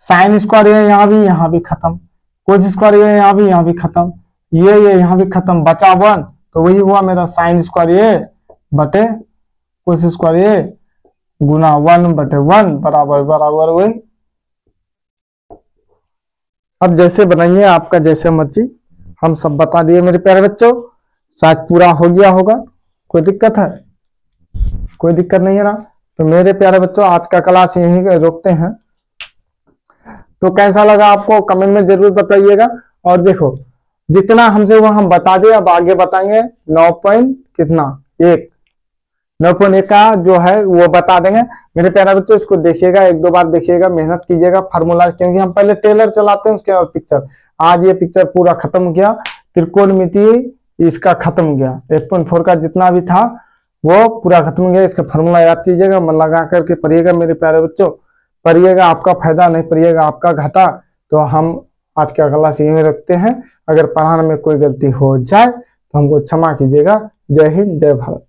साइन स्क्वायर ये यहां भी खत्म, कोस स्क्वायर ये यहां भी खत्म, ये यहां भी खत्म, बचा 1, तो वही हुआ मेरा साइन स्क्वायर ये बटे कोस स्क्वायर ये गुना 1 बटे 1 बराबर बराबर वही। अब जैसे बनाइए आपका जैसे मर्जी, हम सब बता दिए मेरे प्यारे बच्चों, शायद पूरा हो गया होगा, कोई दिक्कत है, कोई दिक्कत नहीं है ना। तो मेरे प्यारे बच्चों आज का क्लास यहीं रोकते हैं, तो कैसा लगा आपको कमेंट में जरूर बताइएगा। और देखो जितना हमसे वो हम बता दिए, अब आगे बताएंगे 9 पॉइंट कितना 1, 9.1 का जो है वो बता देंगे। मेरे प्यारे बच्चों इसको देखिएगा, 1-2 बार देखिएगा, मेहनत कीजिएगा फार्मूला, क्योंकि हम पहले टेलर चलाते हैं उसके बाद पिक्चर। आज ये पिक्चर पूरा खत्म गया, त्रिकोणमिति इसका खत्म गया, 8.4 का जितना भी था वो पूरा खत्म गया। इसका फार्मूला याद कीजिएगा, मन लगा करके पढ़िएगा मेरे प्यारे बच्चों, पढ़िएगा आपका फायदा, नहीं पढ़िएगा आपका घाटा। तो हम आज का क्लास यहीं रखते हैं, अगर पढ़ाने में कोई गलती हो जाए तो हमको क्षमा कीजिएगा। जय हिंद, जय भारत।